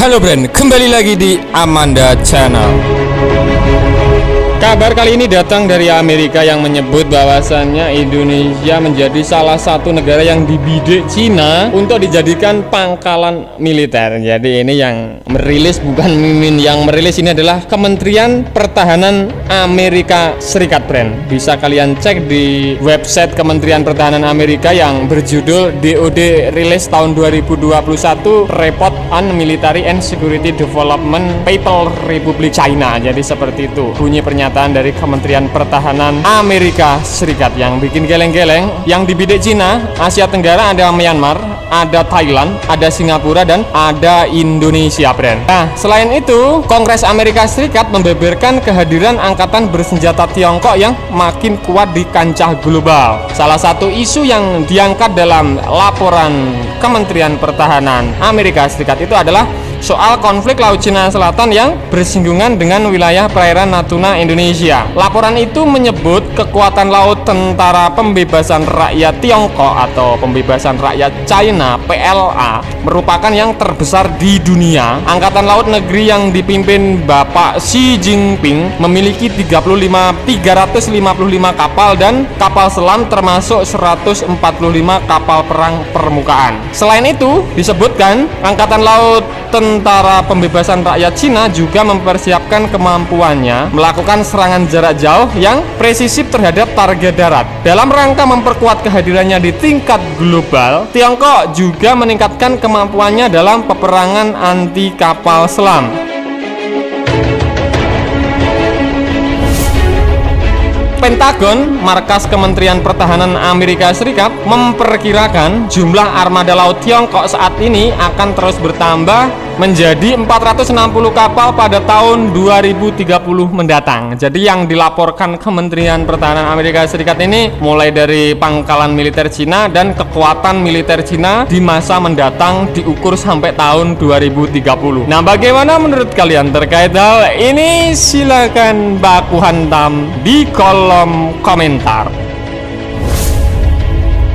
Halo Brand, kembali lagi di Amanda Channel. Kabar kali ini datang dari Amerika yang menyebut bahwasannya Indonesia menjadi salah satu negara yang dibidik Cina untuk dijadikan pangkalan militer. Jadi ini yang merilis, bukan Mimin yang merilis, ini adalah Kementerian Pertahanan Amerika Serikat, Brand. Bisa kalian cek di website Kementerian Pertahanan Amerika yang berjudul DoD Rilis tahun 2021 Report on Military and Security Development People Republic China. Jadi seperti itu bunyi pernyataan dari Kementerian Pertahanan Amerika Serikat. Yang bikin geleng-geleng, yang dibidik Cina, Asia Tenggara ada Myanmar, ada Thailand, ada Singapura, dan ada Indonesia, Brand. Nah, selain itu, Kongres Amerika Serikat membeberkan kehadiran angkatan bersenjata Tiongkok yang makin kuat di kancah global. Salah satu isu yang diangkat dalam laporan Kementerian Pertahanan Amerika Serikat itu adalah soal konflik Laut Cina Selatan yang bersinggungan dengan wilayah perairan Natuna Indonesia. Laporan itu menyebut kekuatan laut Tentara Pembebasan Rakyat Tiongkok atau Pembebasan Rakyat China (PLA) merupakan yang terbesar di dunia. Angkatan Laut Negeri yang dipimpin Bapak Xi Jinping memiliki 355 kapal dan kapal selam termasuk 145 kapal perang permukaan. Selain itu, disebutkan Angkatan Laut Tentara Pembebasan Rakyat Cina juga mempersiapkan kemampuannya melakukan serangan jarak jauh yang presisi terhadap target darat. Dalam rangka memperkuat kehadirannya di tingkat global, Tiongkok juga meningkatkan kemampuannya dalam peperangan anti kapal selam. Pentagon, markas Kementerian Pertahanan Amerika Serikat, memperkirakan jumlah armada laut Tiongkok saat ini akan terus bertambah menjadi 460 kapal pada tahun 2030 mendatang. Jadi yang dilaporkan Kementerian Pertahanan Amerika Serikat ini mulai dari pangkalan militer Cina dan kekuatan militer Cina di masa mendatang diukur sampai tahun 2030. Nah, bagaimana menurut kalian terkait hal ini? Silakan baku hantam di kolom komentar.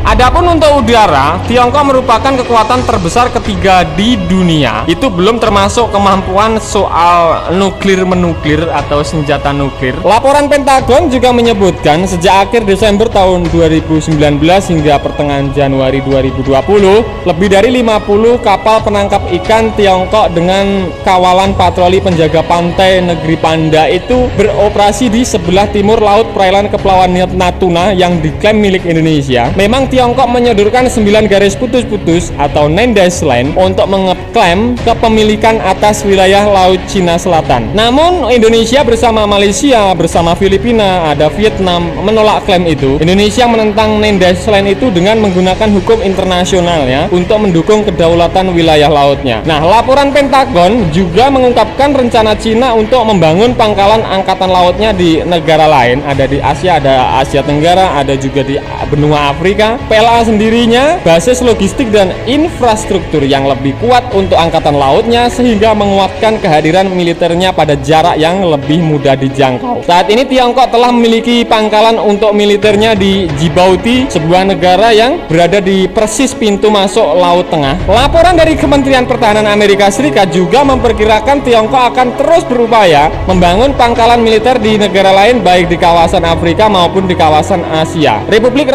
Adapun untuk udara, Tiongkok merupakan kekuatan terbesar ketiga di dunia. Itu belum termasuk kemampuan soal nuklir-menuklir atau senjata nuklir. Laporan Pentagon juga menyebutkan sejak akhir Desember tahun 2019 hingga pertengahan Januari 2020, lebih dari 50 kapal penangkap ikan Tiongkok dengan kawalan patroli penjaga pantai negeri Panda itu beroperasi di sebelah timur laut perairan Kepulauan Natuna yang diklaim milik Indonesia. Memang Tiongkok menyodorkan 9 garis putus-putus atau 9 dash line untuk mengeklaim kepemilikan atas wilayah Laut Cina Selatan. Namun Indonesia bersama Malaysia, bersama Filipina, ada Vietnam menolak klaim itu. Indonesia menentang 9 dash line itu dengan menggunakan hukum internasionalnya untuk mendukung kedaulatan wilayah lautnya. Nah, laporan Pentagon juga mengungkapkan rencana Cina untuk membangun pangkalan angkatan lautnya di negara lain. Ada di Asia, ada Asia Tenggara, ada juga di benua Afrika. PLA sendirinya basis logistik dan infrastruktur yang lebih kuat untuk angkatan lautnya sehingga menguatkan kehadiran militernya pada jarak yang lebih mudah dijangkau. Saat ini Tiongkok telah memiliki pangkalan untuk militernya di Djibouti, sebuah negara yang berada di persis pintu masuk Laut Tengah. Laporan dari Kementerian Pertahanan Amerika Serikat juga memperkirakan Tiongkok akan terus berupaya membangun pangkalan militer di negara lain baik di kawasan Afrika maupun di kawasan Asia. Republik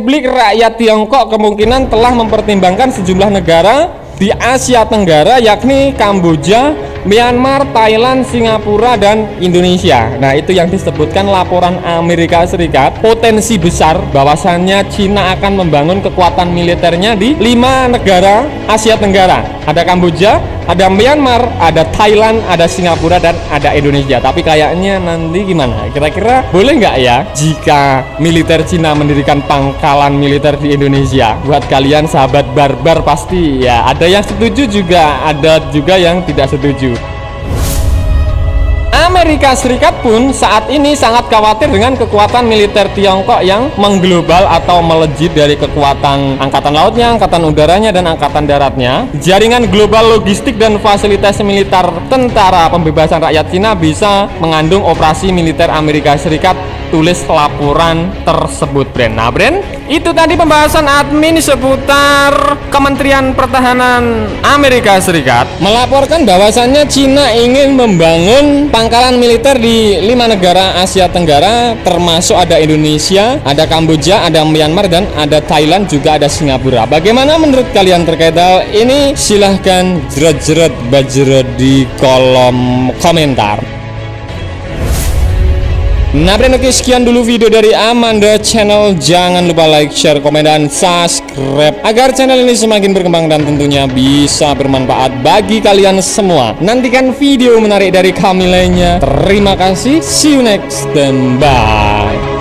Rakyat Tiongkok kemungkinan telah mempertimbangkan sejumlah negara di Asia Tenggara yakni Kamboja, Myanmar, Thailand, Singapura, dan Indonesia. Nah, itu yang disebutkan laporan Amerika Serikat. Potensi besar bahwasannya Cina akan membangun kekuatan militernya di 5 negara Asia Tenggara. Ada Kamboja, ada Myanmar, ada Thailand, ada Singapura, dan ada Indonesia. Tapi kayaknya nanti gimana? Kira-kira boleh nggak ya jika militer Cina mendirikan pangkalan militer di Indonesia? Buat kalian sahabat barbar pasti ya ada yang setuju juga, ada juga yang tidak setuju. Amerika Serikat pun saat ini sangat khawatir dengan kekuatan militer Tiongkok yang mengglobal atau melejit dari kekuatan angkatan lautnya, angkatan udaranya, dan angkatan daratnya. Jaringan global logistik dan fasilitas militer Tentara Pembebasan Rakyat Cina bisa mengandung operasi militer Amerika Serikat tulis laporan tersebut, Bren. Nah, Bren, itu tadi pembahasan admin seputar Kementerian Pertahanan Amerika Serikat melaporkan bahwasannya Cina ingin membangun pangkalan militer di 5 negara Asia Tenggara, termasuk ada Indonesia, ada Kamboja, ada Myanmar, dan ada Thailand, juga ada Singapura. Bagaimana menurut kalian terkait hal ini? Silahkan jerat-jerat bajeret di kolom komentar. Nah, Bren, oke, sekian dulu video dari Amanda Channel. Jangan lupa like, share, komen, dan subscribe agar channel ini semakin berkembang dan tentunya bisa bermanfaat bagi kalian semua. Nantikan video menarik dari kami lainnya. Terima kasih, see you next, dan bye.